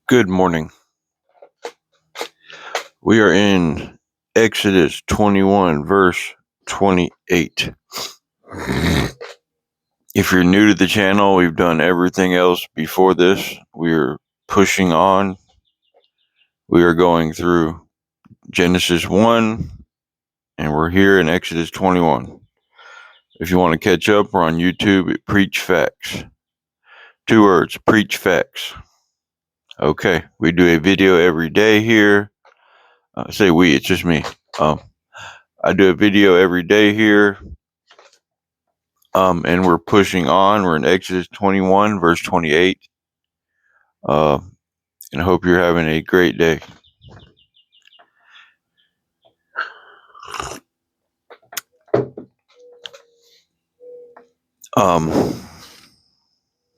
Good morning. We are in Exodus 21, verse 28. If you're new to the channel, we've done everything else before this. We're pushing on. We are going through Genesis 1, and we're here in Exodus 21. If you want to catch up, we're on YouTube at Preach Facts. 2 words, Preach Facts. Okay, we do a video every day here. Say we, it's just me. I do a video every day here. And we're pushing on. We're in Exodus 21, verse 28. And I hope you're having a great day.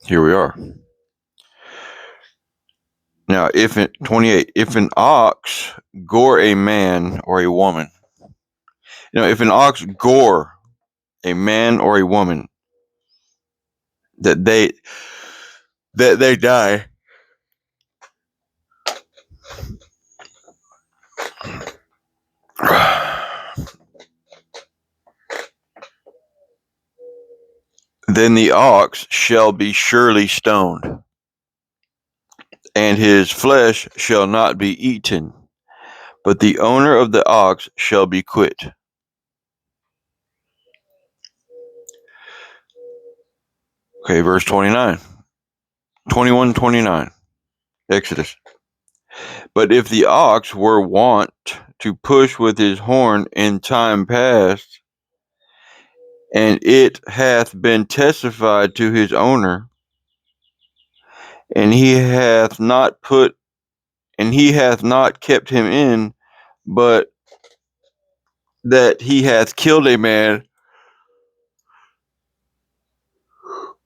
Here we are. Now, if an ox gore a man or a woman, if an ox gore a man or a woman, that they die. Then the ox shall be surely stoned, and his flesh shall not be eaten, but the owner of the ox shall be quit. Okay, verse 29. 21:29. Exodus. But if the ox were wont to push with his horn in time past, and it hath been testified to his owner, and he hath not kept him in, but that he hath killed a man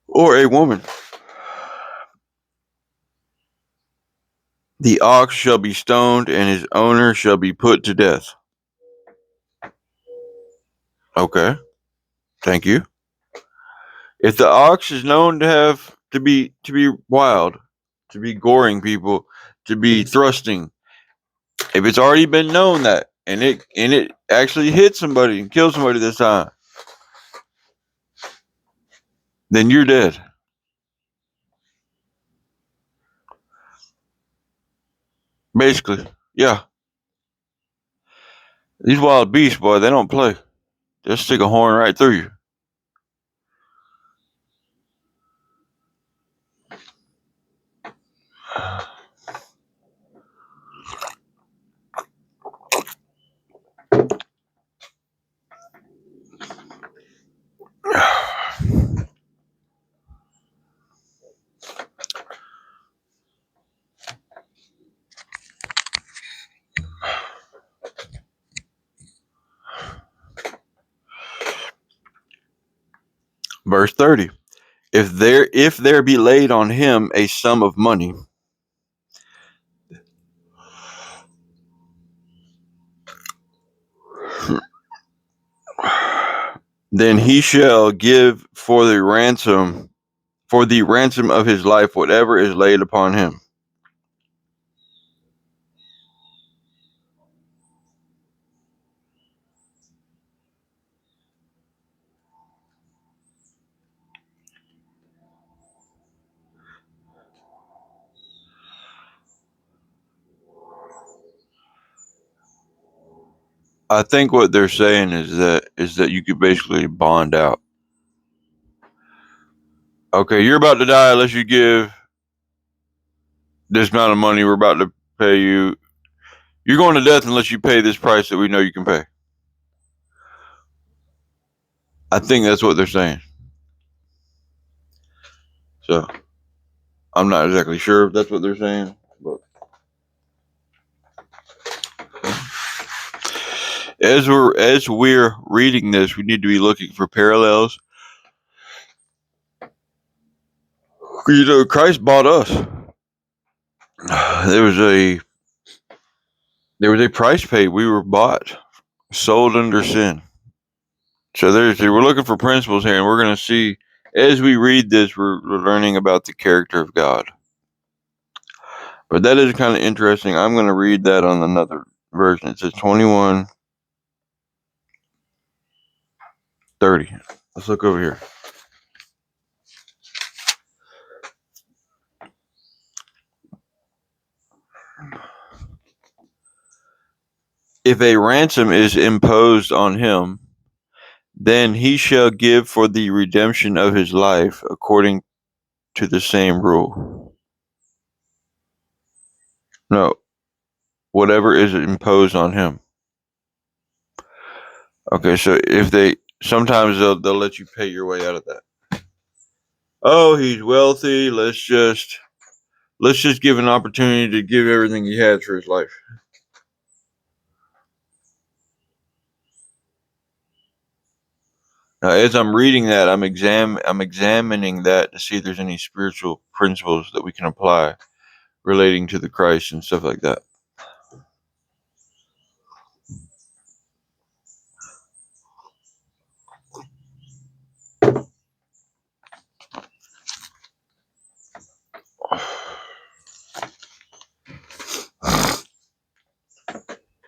or a woman, the ox shall be stoned, and his owner shall be put to death. Okay, thank you. If the ox is known to be wild, to be goring people, to be thrusting, if it's already been known that, and it actually hit somebody and killed somebody this time, then you're dead. Basically, yeah. These wild beasts, boy, they don't play. They'll stick a horn right through you. Verse 30. If there be laid on him a sum of money, then he shall give for the ransom of his life whatever is laid upon him. I think what they're saying is that you could basically bond out. Okay, you're about to die unless you give this amount of money we're about to pay you. You're going to death unless you pay this price that we know you can pay. I think that's what they're saying. So, I'm not exactly sure if that's what they're saying, but as we're reading this, we need to be looking for parallels. Christ bought us. There was a price paid. We were bought, sold under sin. So we're looking for principles here, and we're going to see as we read this, we're learning about the character of God. But that is kind of interesting. I'm going to read that on another version. It says 21:30. Let's look over here. If a ransom is imposed on him, then he shall give for the redemption of his life according to the same rule. No, whatever is imposed on him. Okay, so if they sometimes they'll let you pay your way out of that. Oh, he's wealthy. Let's just give an opportunity to give everything he has for his life. Now, as I'm reading that, I'm examining that to see if there's any spiritual principles that we can apply relating to the Christ and stuff like that.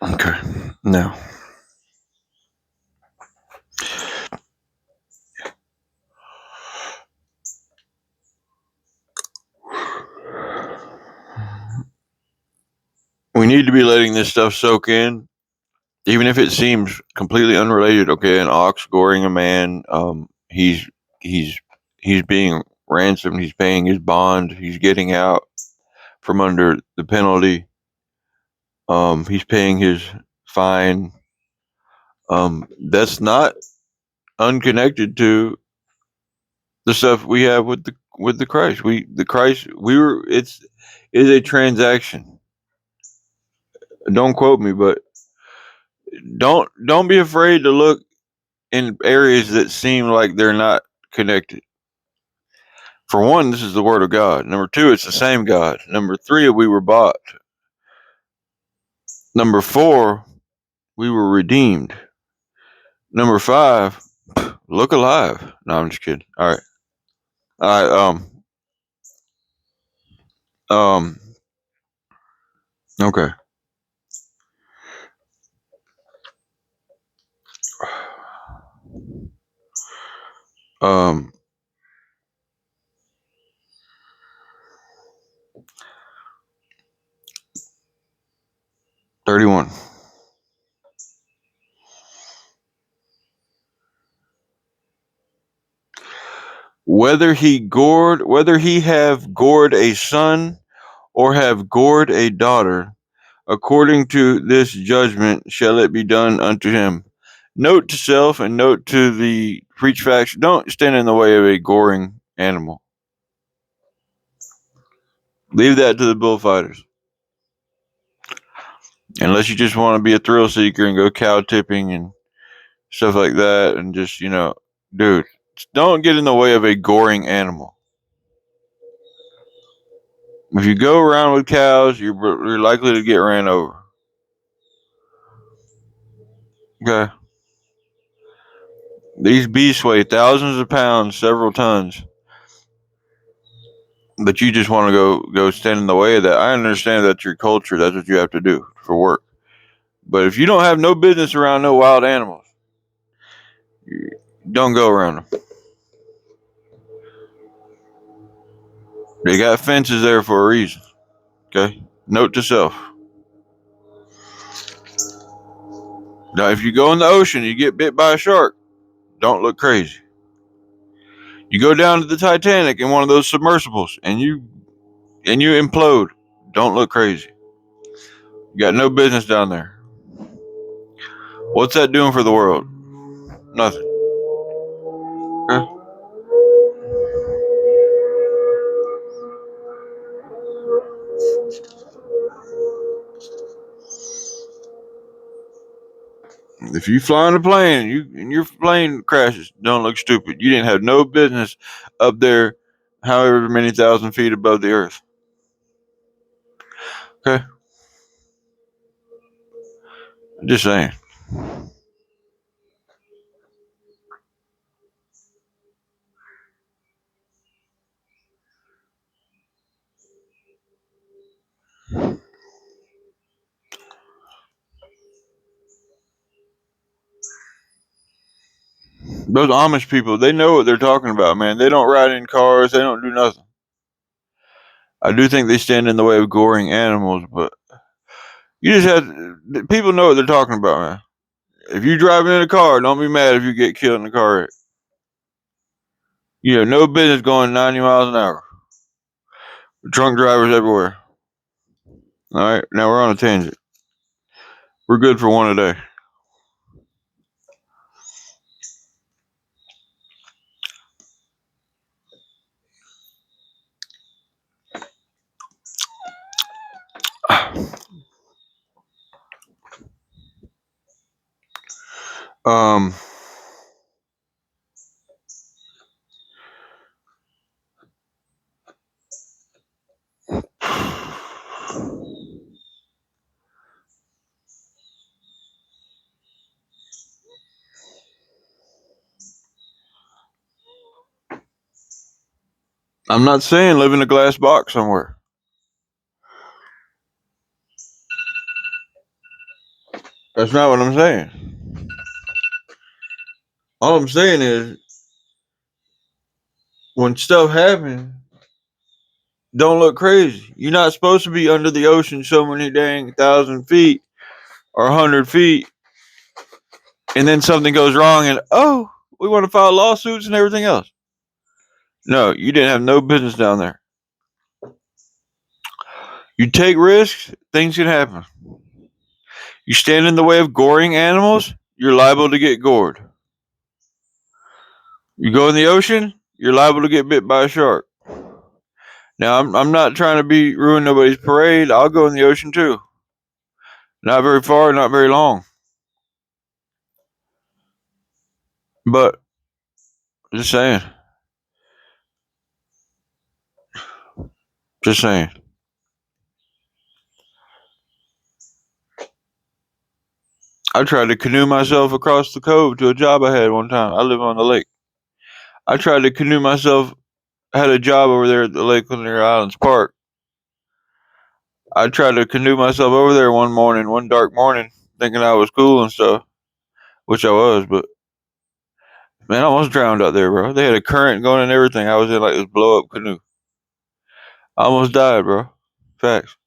Okay, now we need to be letting this stuff soak in, even if it seems completely unrelated. Okay, an ox goring a man. He's he's being ransomed. He's paying his bond. He's getting out from under the penalty. He's paying his fine. That's not unconnected to the stuff we have with the Christ. The Christ we were it's is a transaction. Don't quote me, but don't be afraid to look in areas that seem like they're not connected. For one, this is the word of God. Number two, it's the same God. Number three, we were bought. Number four, we were redeemed. Number five, look alive. No, I'm just kidding. All right. All right. Um. Okay. Um. 31. Whether he have gored a son or have gored a daughter, according to this judgment shall it be done unto him. Note to self and note to the preach faction: don't stand in the way of a goring animal. Leave that to the bullfighters. Unless you just want to be a thrill seeker and go cow tipping and stuff like that, and just, dude, don't get in the way of a goring animal. If you go around with cows, you're likely to get ran over. Okay. These beasts weigh thousands of pounds, several tons. But you just want to go stand in the way of that. I understand that's your culture. That's what you have to do for work. But if you don't have no business around no wild animals, don't go around them. They got fences there for a reason. Okay? Note to self. Now, if you go in the ocean, you get bit by a shark, don't look crazy. You go down to the Titanic in one of those submersibles and you implode, don't look crazy. You got no business down there. What's that doing for the world? Nothing. Okay? If you fly on a plane and your plane crashes, don't look stupid. You didn't have no business up there, however many thousand feet above the earth. Okay, just saying. Those Amish people, they know what they're talking about, man. They don't ride in cars. They don't do nothing. I do think they stand in the way of goring animals, but you just have people know what they're talking about, man. If you're driving in a car, don't be mad if you get killed in a car wreck. You have no business going 90 miles an hour. Drunk drivers everywhere. All right, now we're on a tangent. We're good for one a day. Um, I'm not saying live in a glass box somewhere. That's not what I'm saying. All I'm saying is when stuff happens, don't look crazy. You're not supposed to be under the ocean so many dang 1,000 feet or 100 feet, and then something goes wrong, and oh, we want to file lawsuits and everything else. No, you didn't have no business down there. You take risks, things can happen. You stand in the way of goring animals, you're liable to get gored. You go in the ocean, you're liable to get bit by a shark. Now, I'm not trying to ruin nobody's parade. I'll go in the ocean too. Not very far, not very long. But, just saying. Just saying. I tried to canoe myself across the cove to a job I had one time. I live on the lake. I tried to canoe myself, had a job over there at the Lake Lanier Islands Park. I tried to canoe myself over there one dark morning, thinking I was cool and stuff, which I was, but man, I almost drowned out there, bro. They had a current going and everything. I was in like this blow up canoe. I almost died, bro. Facts.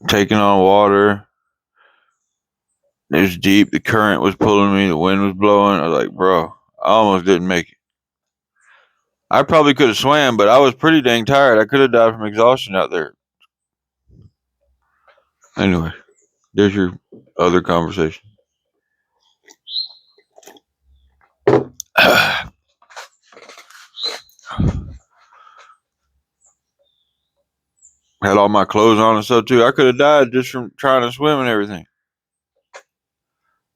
Taking on water. It was deep. The current was pulling me. The wind was blowing. I was like, bro, I almost didn't make it. I probably could have swam, but I was pretty dang tired. I could have died from exhaustion out there. Anyway, there's your other conversation. Had all my clothes on and stuff too. I could have died just from trying to swim and everything.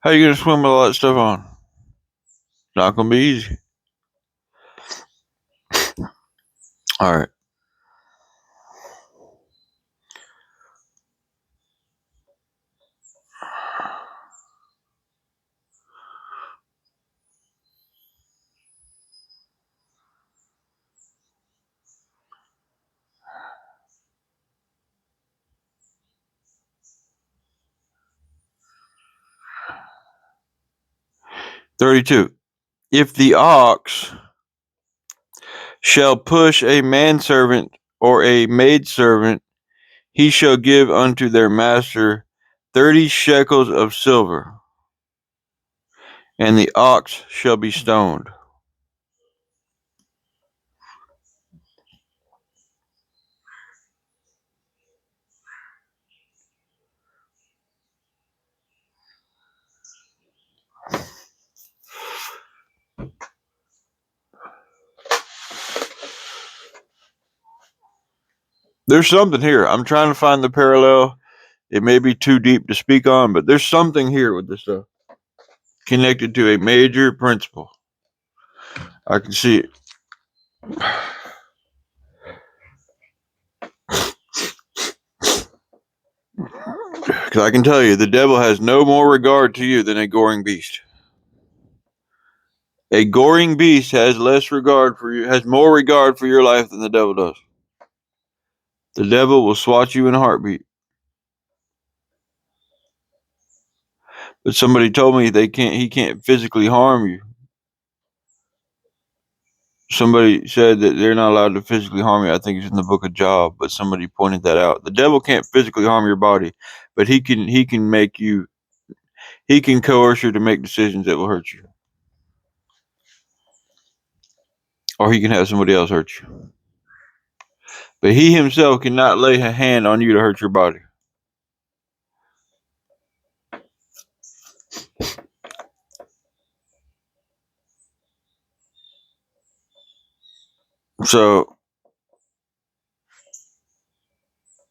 How you gonna swim with all that stuff on? Not gonna be easy. All right. $32. If the ox shall push a manservant or a maidservant, he shall give unto their master 30 shekels of silver, and the ox shall be stoned. There's something here. I'm trying to find the parallel. It may be too deep to speak on, but there's something here with this stuff connected to a major principle. I can see it. Because I can tell you, the devil has no more regard to you than a goring beast. A goring beast has less regard for you, has more regard for your life than the devil does. The devil will swat you in a heartbeat. But somebody told me he can't physically harm you. Somebody said that they're not allowed to physically harm you. I think it's in the book of Job, but somebody pointed that out. The devil can't physically harm your body, but he can make you, he can coerce you to make decisions that will hurt you. Or he can have somebody else hurt you. But he himself cannot lay a hand on you to hurt your body. So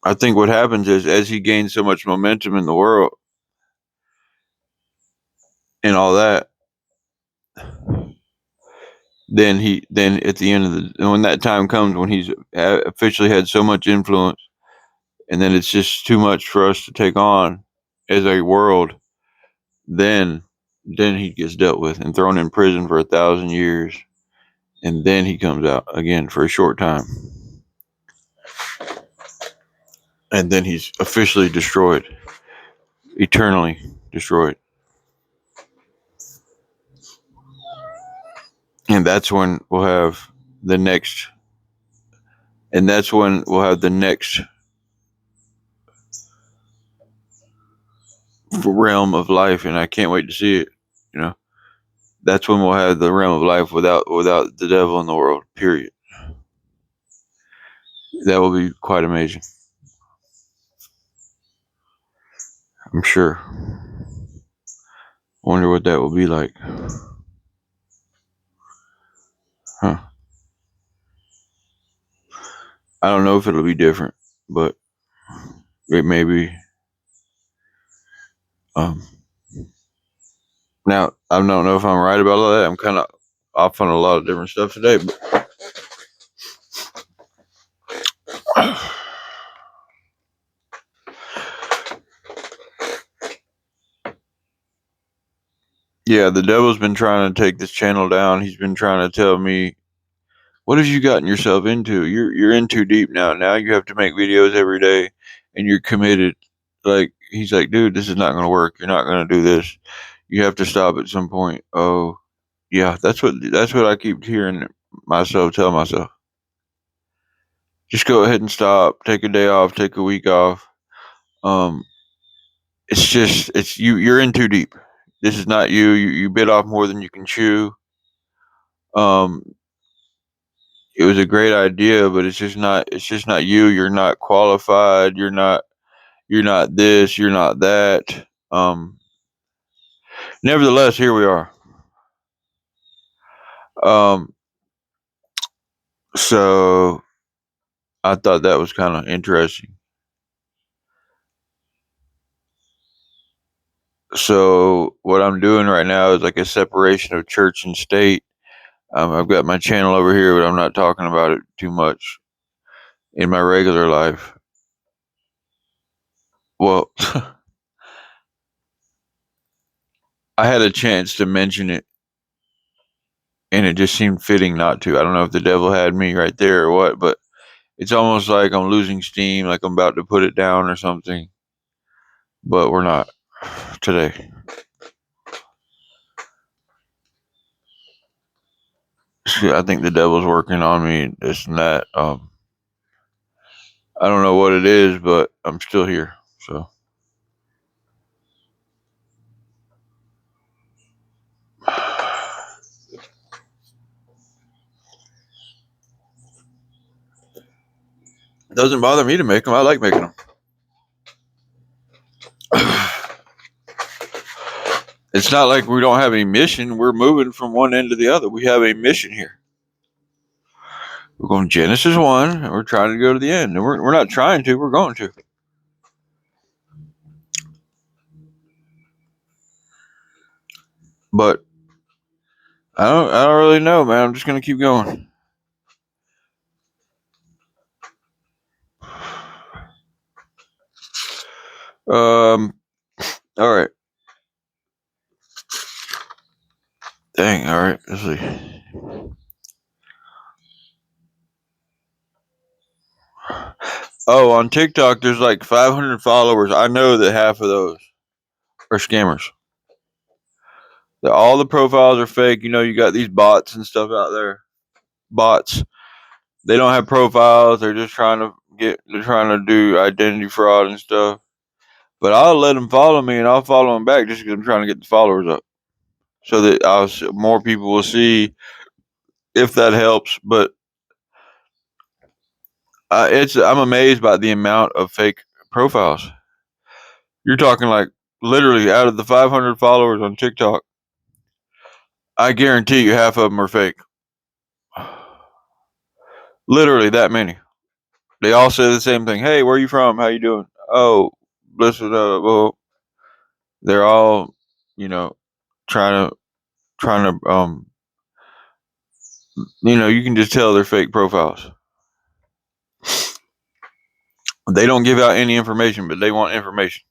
I think what happens is, as he gains so much momentum in the world and all that, then at the end of the, when that time comes when he's officially had so much influence, and then it's just too much for us to take on as a world, then he gets dealt with and thrown in prison for 1,000 years, and then he comes out again for a short time, and then he's officially destroyed, eternally destroyed. And that's when we'll have the next, and that's when we'll have the next realm of life, and I can't wait to see it. You know, that's when we'll have the realm of life without the devil in the world. Period. That will be quite amazing. I'm sure. I wonder what that will be like. Huh. I don't know if it'll be different, but it may be. Now, I don't know if I'm right about all that. I'm kind of off on a lot of different stuff today, but yeah, the devil's been trying to take this channel down. He's been trying to tell me, what have you gotten yourself into? You're in too deep now. Now you have to make videos every day, and you're committed. Like, he's like, dude, this is not going to work. You're not going to do this. You have to stop at some point. Oh, yeah, that's what I keep hearing myself tell myself. Just go ahead and stop. Take a day off. Take a week off. It's you. You're in too deep. This is not you. You bit off more than you can chew. Um, it was a great idea, but it's just not. It's just not you. You're not qualified. You're not. You're not this. You're not that. Nevertheless, here we are. Um, so I thought that was kind of interesting. So what I'm doing right now is like a separation of church and state. I've got my channel over here, but I'm not talking about it too much in my regular life. Well, I had a chance to mention it, and it just seemed fitting not to. I don't know if the devil had me right there or what, but it's almost like I'm losing steam, like I'm about to put it down or something. But we're not today. I think the devil's working on me, this and that. I don't know what it is, but I'm still here. So it doesn't bother me to make them. I like making them. It's not like we don't have a mission. We're moving from one end to the other. We have a mission here. We're going Genesis 1, and we're trying to go to the end. And we're not trying to, we're going to. But I don't really know, man. I'm just gonna keep going. All right. Dang, all right. Let's see. Oh, on TikTok, there's like 500 followers. I know that half of those are scammers. All the profiles are fake. You got these bots and stuff out there. Bots. They don't have profiles. They're just they're trying to do identity fraud and stuff. But I'll let them follow me, and I'll follow them back just because I'm trying to get the followers up, so that more people will see, if that helps. But I'm amazed by the amount of fake profiles. You're talking like literally out of the 500 followers on TikTok, I guarantee you half of them are fake. Literally that many. They all say the same thing. Hey, where are you from? How you doing? Oh, listen. Well, they're all, trying to. You can just tell they're fake profiles. They don't give out any information, but they want information.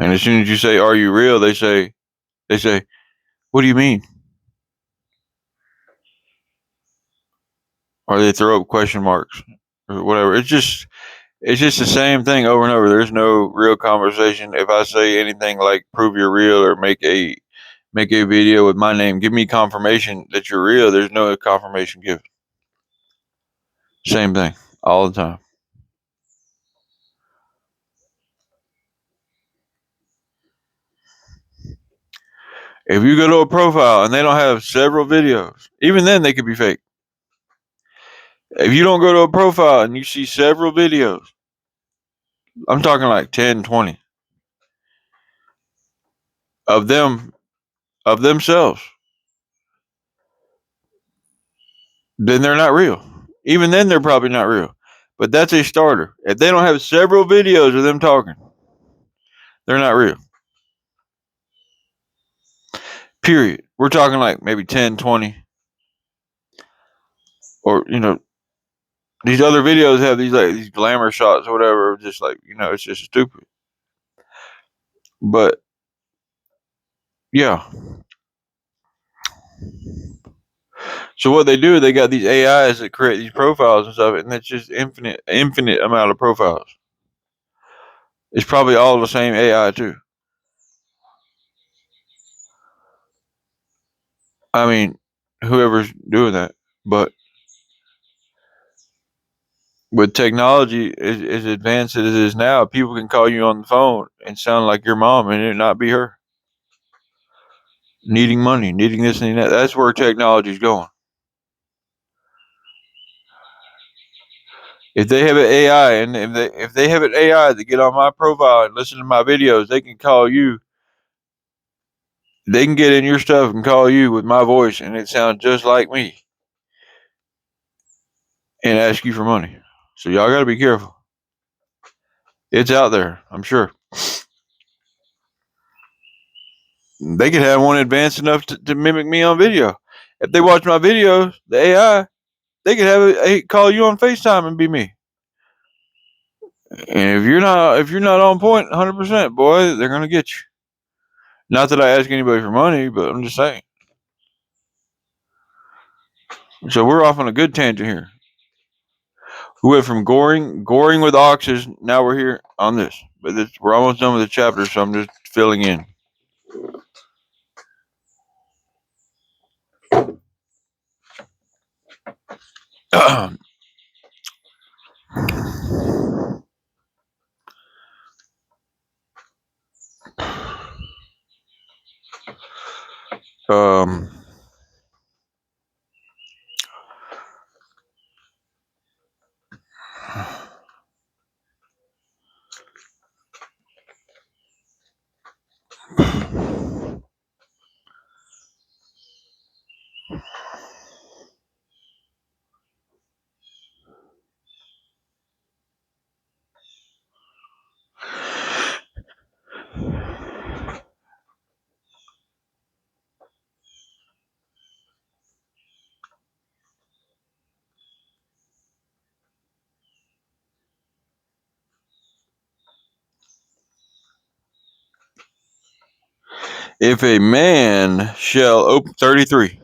And as soon as you say, "Are you real?" they say, "What do you mean?" Or they throw up question marks or whatever. It's just the same thing over and over. There's no real conversation. If I say anything like "prove you're real" or make a video with my name, give me confirmation that you're real, there's no confirmation given. Same thing all the time. If you go to a profile and they don't have several videos, even then they could be fake. If you don't go to a profile and you see several videos, I'm talking like 10, 20 of themselves, then they're not real. Even then, they're probably not real. But that's a starter. If they don't have several videos of them talking, they're not real. Period. We're talking like maybe 10, 20. Or, these other videos have these glamour shots or whatever, just like, it's just stupid. But yeah. So what they do, they got these AIs that create these profiles and stuff, and it's just infinite amount of profiles. It's probably all the same AI too. I mean, whoever's doing that. But with technology as advanced as it is now, people can call you on the phone and sound like your mom and it not be her. Needing money, needing this and that. That's where technology's going. If they have an AI and if they have an AI that get on my profile and listen to my videos, they can call you. They can get in your stuff and call you with my voice and it sounds just like me and ask you for money. So y'all got to be careful. It's out there, I'm sure. They could have one advanced enough to mimic me on video. If they watch my videos, the AI, they could have it call you on FaceTime and be me. And if you're not on point 100%, boy, they're gonna get you. Not that I ask anybody for money, but I'm just saying. So we're off on a good tangent here. We went from goring with oxes. Now we're here on this, but we're almost done with the chapter, so I'm just filling in. um. If a man shall open 33,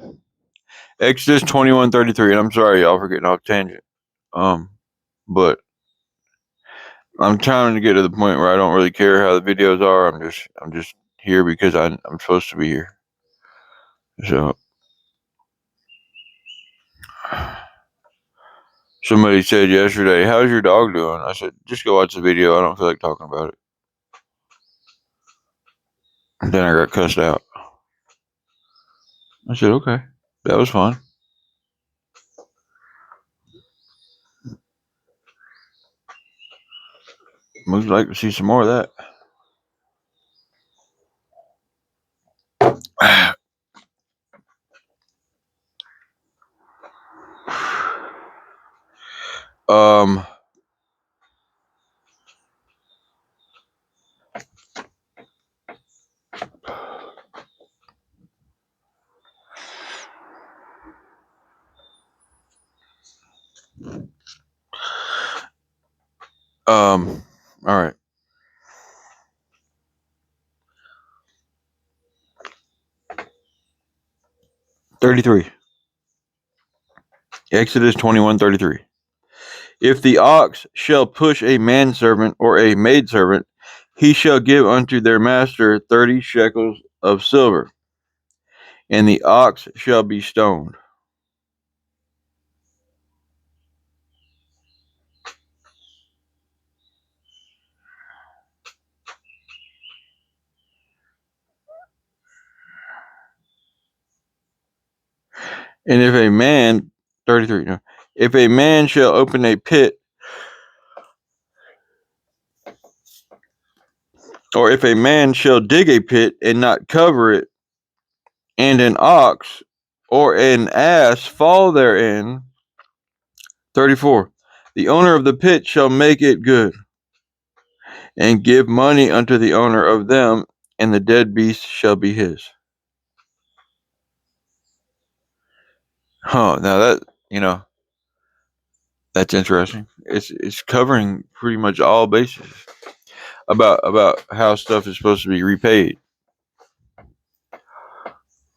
Exodus 21:33, and I'm sorry y'all for getting off tangent. But I'm trying to get to the point where I don't really care how the videos are. I'm just here because I'm supposed to be here. So somebody said yesterday, "How's your dog doing?" I said, "Just go watch the video. I don't feel like talking about it." And then I got cussed out. I said, "Okay, that was fun." Would like to see some more of that. um, all right. Exodus 21:33. If the ox shall push a manservant or a maidservant, he shall give unto their master 30 shekels of silver, and the ox shall be stoned. And if a man, 33, no, if a man shall open a pit, or if a man shall dig a pit and not cover it, and an ox or an ass fall therein, 34, the owner of the pit shall make it good, and give money unto the owner of them, and the dead beast shall be his. Now that, that's interesting. It's covering pretty much all bases about how stuff is supposed to be repaid.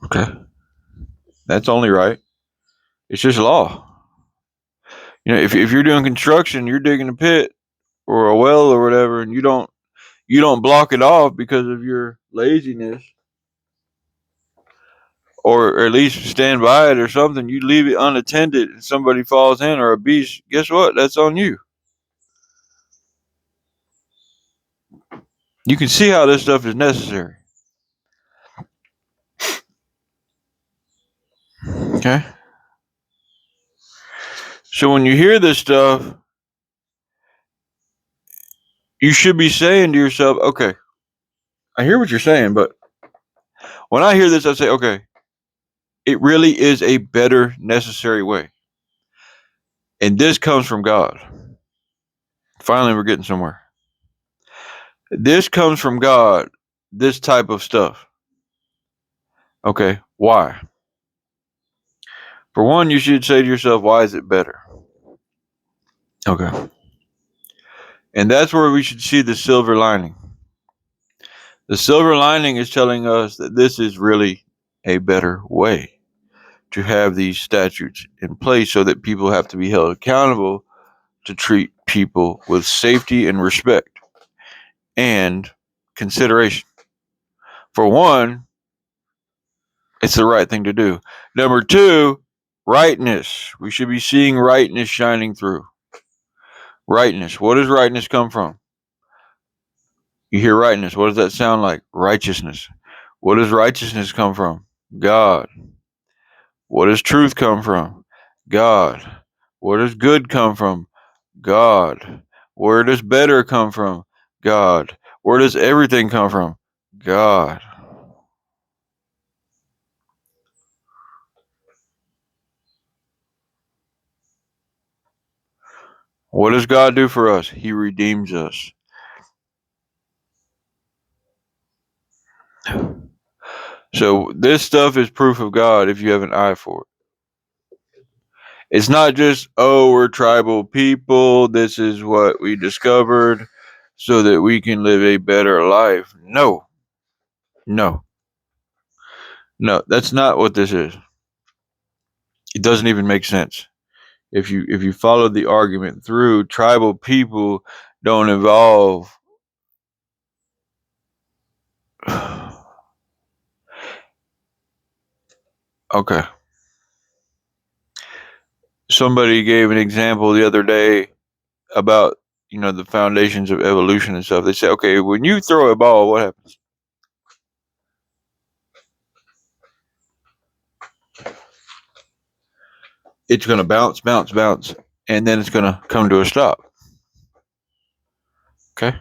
Okay, that's only right. It's just law. If you're doing construction, you're digging a pit or a well or whatever, and you don't block it off because of your laziness, or at least stand by it or something. You leave it unattended and somebody falls in, or a beast. Guess what? That's on you. You can see how this stuff is necessary. Okay. So when you hear this stuff, you should be saying to yourself, okay, I hear what you're saying, but when I hear this, I say, okay, it really is a better, necessary way. And this comes from God. Finally, we're getting somewhere. This comes from God, this type of stuff. Okay, why? For one, you should say to yourself, why is it better? Okay. And that's where we should see the silver lining. The silver lining is telling us that this is really a better way to have these statutes in place, so that people have to be held accountable to treat people with safety and respect and consideration. For one, it's the right thing to do. Number two, rightness. We should be seeing rightness shining through. Rightness. What does rightness come from? You hear rightness. What does that sound like? Righteousness. What does righteousness come from? God. What does truth come from? God. Where does good come from? God. Where does better come from? God. Where does everything come from? God. What does God do for us? He redeems us. So this stuff is proof of God if you have an eye for it. It's not just, oh, we're tribal people, this is what we discovered so that we can live a better life. No. No. No, that's not what this is. It doesn't even make sense. If you follow the argument through, tribal people don't involve okay. Somebody gave an example the other day about, the foundations of evolution and stuff. They say, okay, when you throw a ball, what happens? It's going to bounce, bounce, bounce, and then it's going to come to a stop. Okay.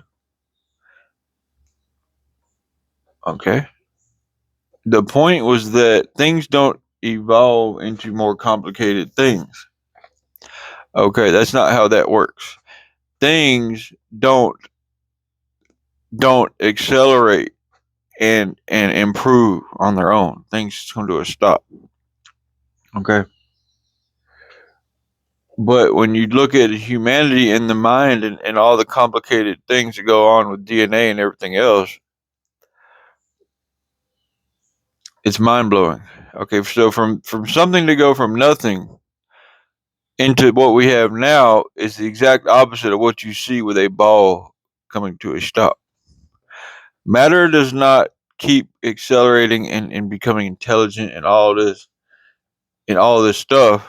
Okay. The point was that things don't evolve into more complicated things. Okay, that's not how that works. Things don't accelerate and improve on their own. Things come to a stop. Okay. But when you look at humanity and the mind and all the complicated things that go on with DNA and everything else, it's mind blowing. Okay, so from something to go from nothing into what we have now is the exact opposite of what you see with a ball coming to a stop. Matter does not keep accelerating and becoming intelligent and all this stuff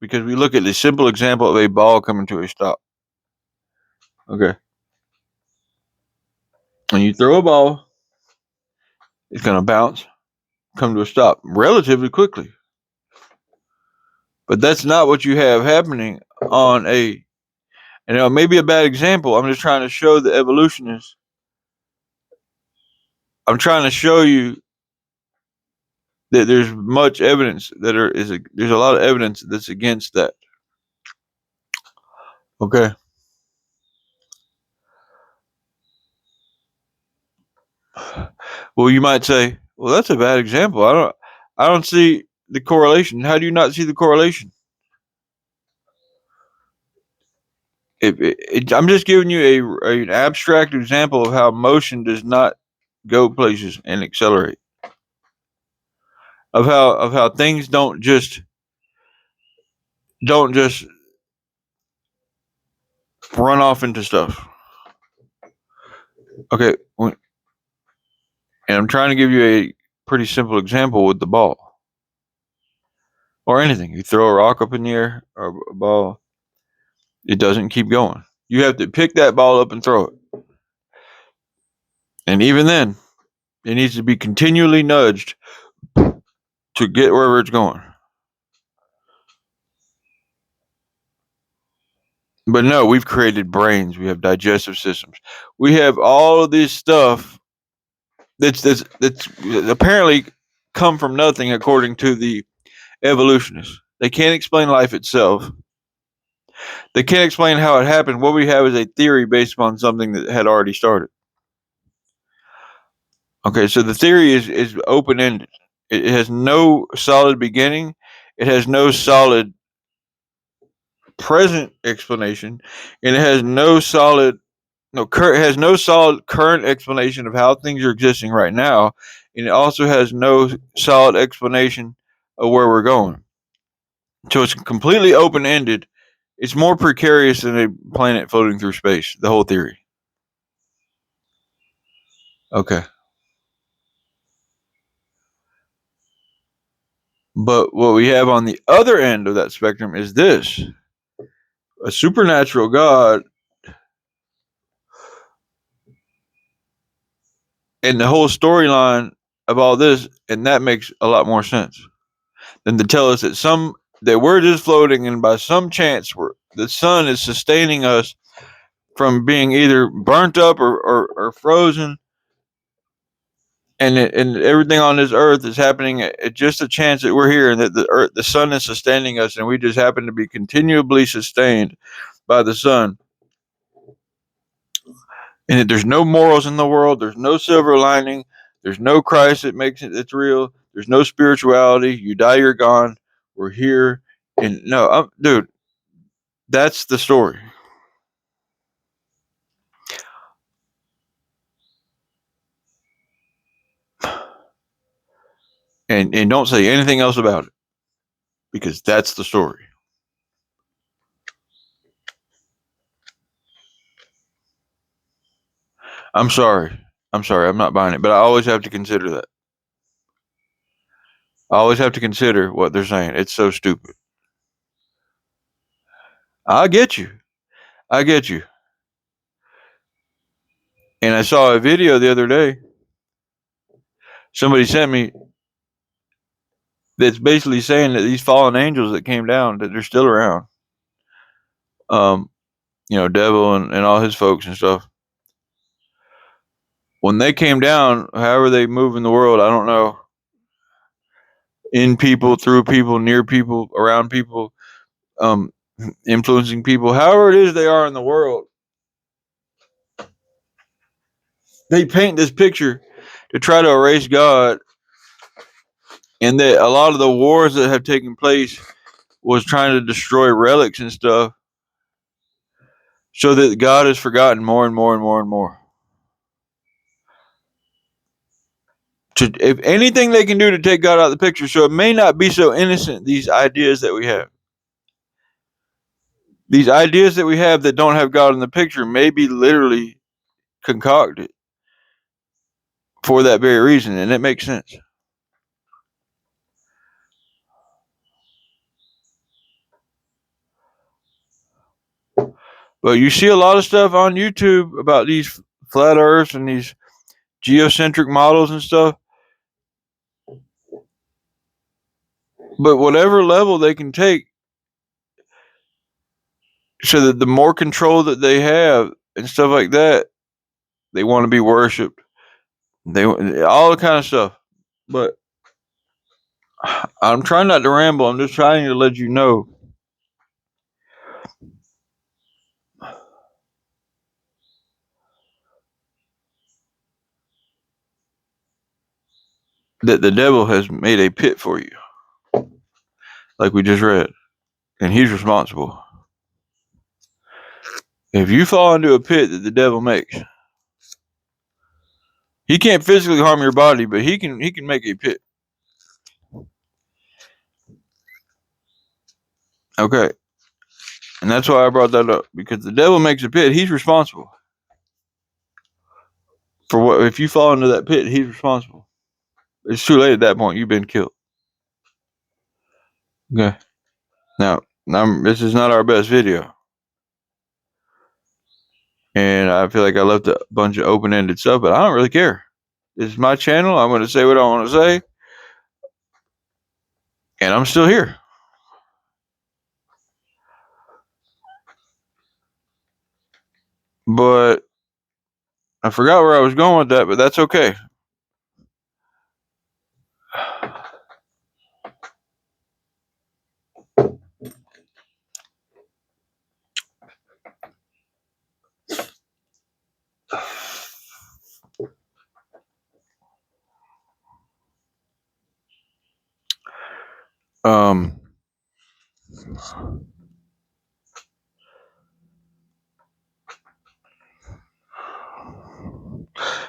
because we look at the simple example of a ball coming to a stop. Okay. When you throw a ball, it's going to bounce, come to a stop relatively quickly. But that's not what you have happening on a, maybe a bad example. I'm just trying to show the evolutionists. I'm trying to show you that there's much evidence there's a lot of evidence that's against that. Okay. Well, you might say, well, that's a bad example. I don't see the correlation. How do you not see the correlation? I'm just giving you an abstract example of how motion does not go places and accelerate. Of how things don't just run off into stuff. Okay, and I'm trying to give you a pretty simple example with the ball or anything. You throw a rock up in the air or a ball, it doesn't keep going. You have to pick that ball up and throw it. And even then, it needs to be continually nudged to get wherever it's going. But no, we've created brains. We have digestive systems. We have all of this stuff that's apparently come from nothing, according to the evolutionists. They can't explain life itself. They can't explain how it happened. What we have is a theory based upon something that had already started. Okay, so the theory is open ended. It has no solid beginning. It has no solid present explanation, and it has no solid current explanation of how things are existing right now, and it also has no solid explanation of where we're going. So it's completely open ended. It's more precarious than a planet floating through space. The whole theory. Okay. But what we have on the other end of that spectrum is this: a supernatural God, and the whole storyline of all this, and that makes a lot more sense than to tell us that we're just floating, and by some chance the sun is sustaining us from being either burnt up or frozen, and everything on this earth is happening at just a chance that we're here, and that the sun is sustaining us, and we just happen to be continually sustained by the sun. And that there's no morals in the world, there's no silver lining, there's no Christ that makes it's real, there's no spirituality. You die, you're gone. We're here, and no, dude, that's the story. And don't say anything else about it, because that's the story. I'm sorry. I'm not buying it, but I always have to consider that. I always have to consider what they're saying. It's so stupid. I get you. I get you. And I saw a video the other day. Somebody sent me that's basically saying that these fallen angels that came down, that they're still around. Devil and all his folks and stuff. When they came down, however they move in the world, I don't know. In people, through people, near people, around people, influencing people, however it is they are in the world, they paint this picture to try to erase God, and that a lot of the wars that have taken place was trying to destroy relics and stuff, so that God is forgotten more and more and more and more. If anything they can do to take God out of the picture, so it may not be so innocent, these ideas that we have. These ideas that we have that don't have God in the picture may be literally concocted for that very reason, and it makes sense. But you see a lot of stuff on YouTube about these flat earths and these geocentric models and stuff. But whatever level they can take, so that the more control that they have and stuff like that, they want to be worshipped. They all the kind of stuff. But I'm trying not to ramble. I'm just trying to let you know that the devil has made a pit for you, like we just read, and he's responsible. If you fall into a pit that the devil makes, he can't physically harm your body, but he can make a pit. Okay. And that's why I brought that up, because the devil makes a pit, he's responsible. For what, if you fall into that pit, he's responsible. It's too late at that point, you've been killed. Okay. Now this is not our best video. And I feel like I left a bunch of open-ended stuff, but I don't really care. This is my channel. I'm going to say what I want to say. And I'm still here. But I forgot where I was going with that, but that's okay.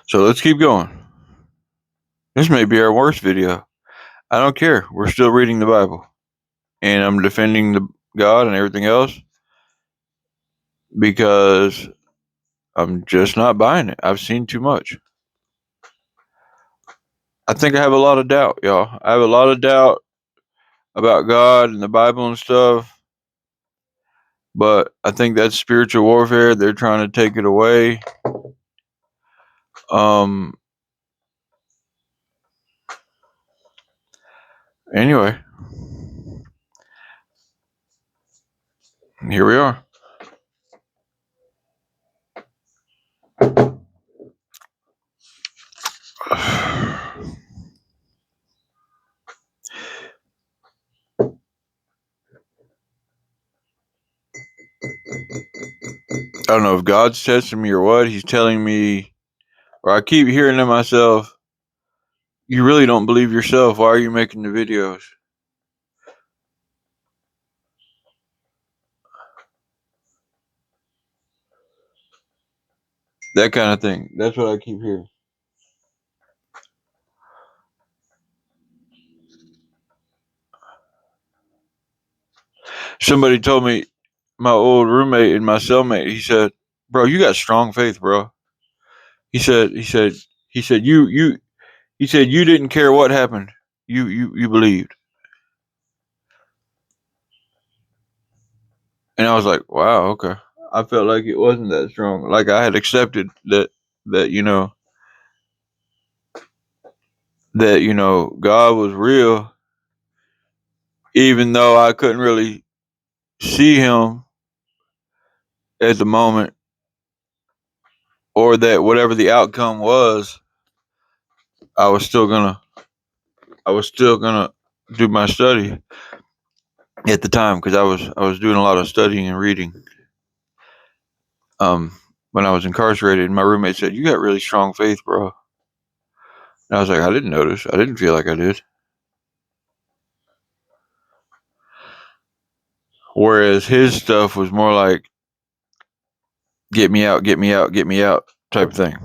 So let's keep going. This may be our worst video. I don't care. We're still reading the Bible. And I'm defending the God and everything else, because I'm just not buying it. I've seen too much. I think I have a lot of doubt, y'all. I have a lot of doubt about God and the Bible and stuff. But I think that's spiritual warfare. They're trying to take it away. Anyway, here we are. I don't know if God's testing me or what. He's telling me, or I keep hearing to myself, you really don't believe yourself. Why are you making the videos? That kind of thing. That's what I keep hearing. Somebody told me, my old roommate and my cellmate, he said, bro, you got strong faith, bro. He said he said you didn't care what happened. You believed. And I was like, wow, okay. I felt like it wasn't that strong. Like I had accepted that God was real, even though I couldn't really see him at the moment, or that whatever the outcome was, I was still gonna I was still gonna do my study at the time because I was doing a lot of studying and reading. Um, when I was incarcerated, my roommate said, "You got really strong faith, bro." And I was like, "I didn't notice. I didn't feel like I did." Whereas his stuff was more like, "Get me out, get me out, get me out" type of thing.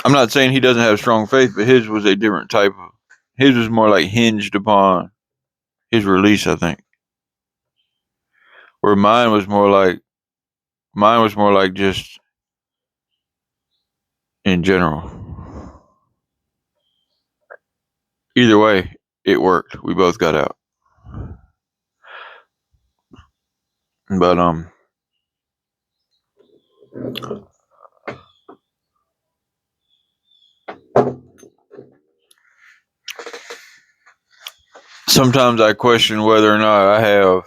I'm not saying he doesn't have strong faith, but his was a different type of. His was more like hinged upon his release, I think. Where mine was more like just in general. Either way, it worked. We both got out. But sometimes I question whether or not I have.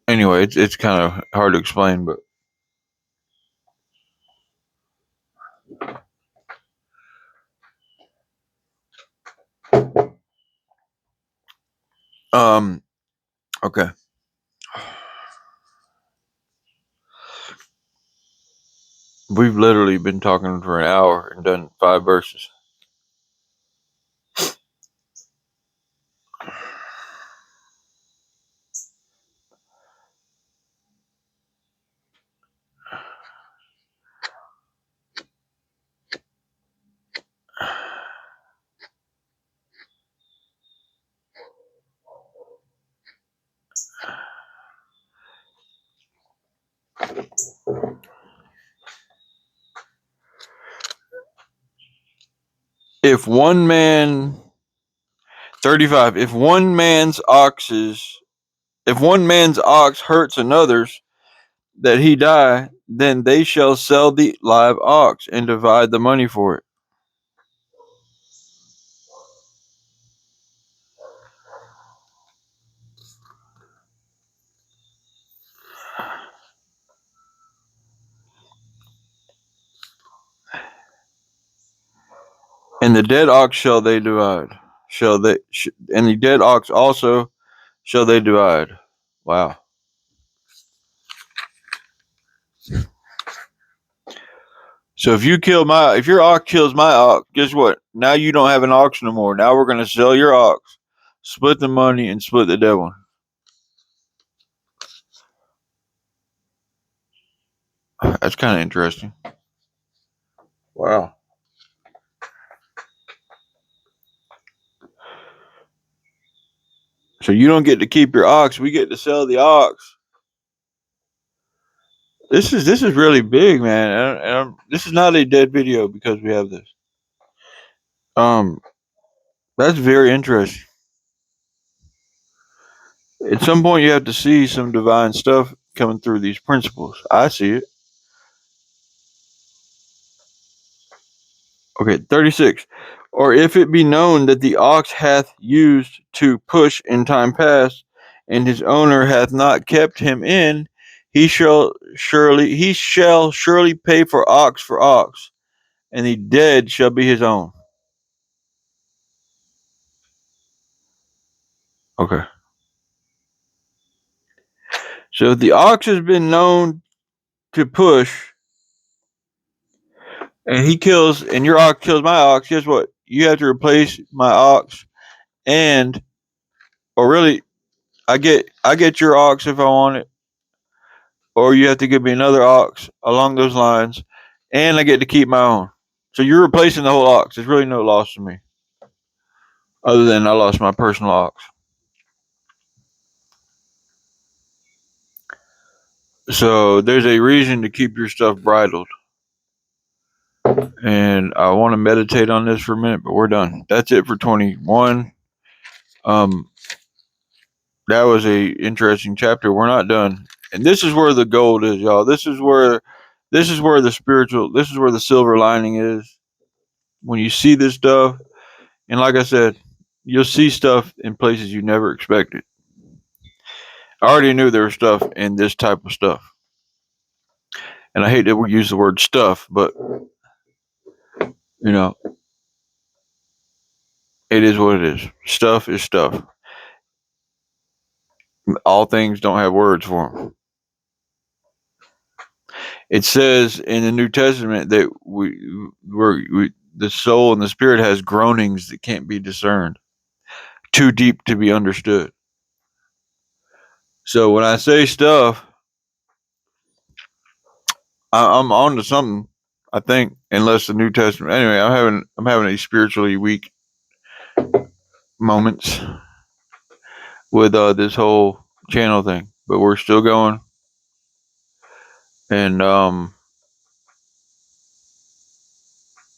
Anyway, it's kind of hard to explain, but um, okay. We've literally been talking for an hour and done 5 verses. If one man 35, if one man's ox hurts another's, that he die, then they shall sell the live ox and divide the money for it. And the dead ox shall they divide. And the dead ox also shall they divide. Wow. So if your ox kills my ox, guess what? Now you don't have an ox no more. Now we're gonna sell your ox, split the money, and split the dead one. That's kind of interesting. Wow. So you don't get to keep your ox. We get to sell the ox. This is really big, man. This is not a dead video because we have this. Um, that's very interesting. At some point, you have to see some divine stuff coming through these principles. I see it. Okay, 36. Or if it be known that the ox hath used to push in time past, and his owner hath not kept him in, he shall surely pay for ox, and the dead shall be his own. Okay. So if the ox has been known to push, and your ox kills my ox, guess what? You have to replace my ox, and or really, I get your ox if I want it, or you have to give me another ox along those lines, and I get to keep my own. So you're replacing the whole ox. There's really no loss to me, other than I lost my personal ox. So there's a reason to keep your stuff bridled. And I want to meditate on this for a minute, but we're done. That's it for 21. That was a interesting chapter. We're not done. And this is where the gold is, y'all. This is where the silver lining is. When you see this stuff, and like I said, you'll see stuff in places you never expected. I already knew there was stuff in this type of stuff. And I hate that we use the word stuff, but it is what it is. Stuff is stuff. All things don't have words for them. It says in the New Testament that the soul and the spirit has groanings that can't be discerned, too deep to be understood. So when I say stuff, I'm on to something. I think, unless the New Testament. Anyway, I'm having a spiritually weak moments with this whole channel thing, but we're still going, and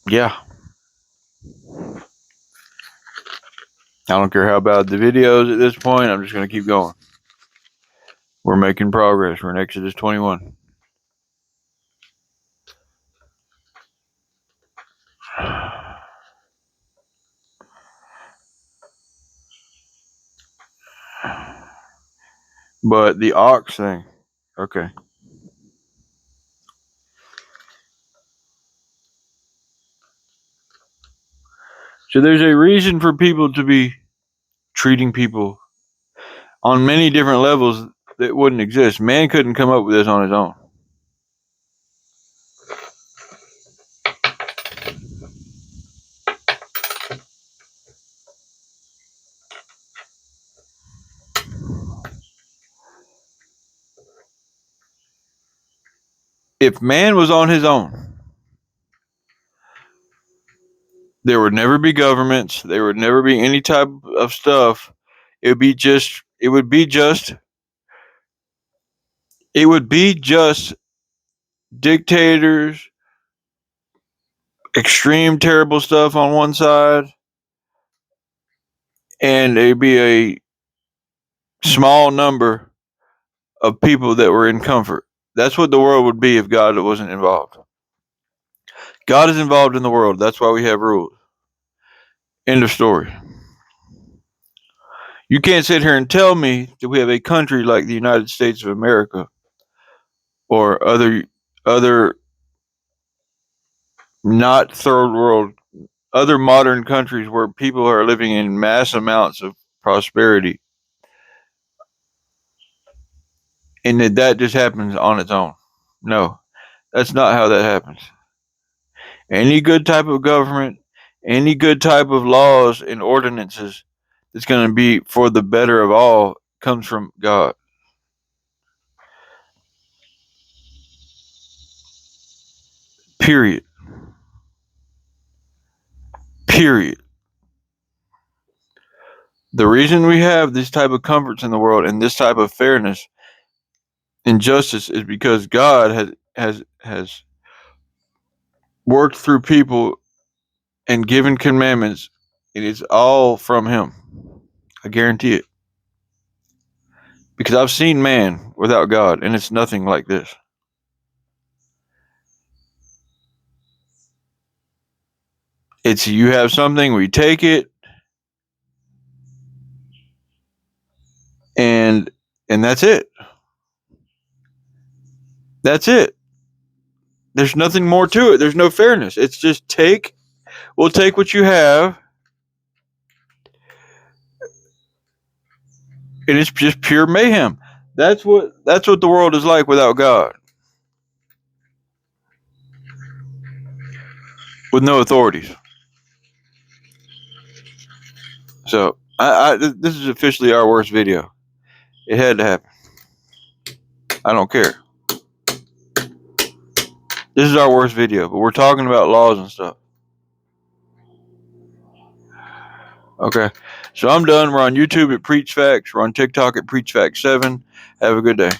yeah. I don't care how bad the videos at this point. I'm just going to keep going. We're making progress. We're in Exodus 21. But the ox thing, okay. So there's a reason for people to be treating people on many different levels that wouldn't exist. Man couldn't come up with this on his own. If man was on his own, there would never be governments. There would never be any type of stuff. It would be just dictators, extreme terrible stuff on one side, and it'd be a small number of people that were in comfort. That's what the world would be if God wasn't involved. God is involved in the world. That's why we have rules. End of story. You can't sit here and tell me that we have a country like the United States of America or other not third world, other modern countries where people are living in mass amounts of prosperity, and that just happens on its own. No, that's not how that happens. Any good type of government, any good type of laws and ordinances that's going to be for the better of all comes from God. Period. Period. The reason we have this type of comforts in the world and this type of fairness and justice is because God has worked through people and given commandments. It is all from Him. I guarantee it. Because I've seen man without God, and it's nothing like this. It's you have something, we take it, and that's it. That's it. There's nothing more to it. There's no fairness. It's just we'll take what you have, and it's just pure mayhem. That's what the world is like without God. With no authorities. So this is officially our worst video. It had to happen. I don't care. This is our worst video, but we're talking about laws and stuff. Okay. So I'm done. We're on YouTube at Preach Facts. We're on TikTok at Preach Facts 7. Have a good day.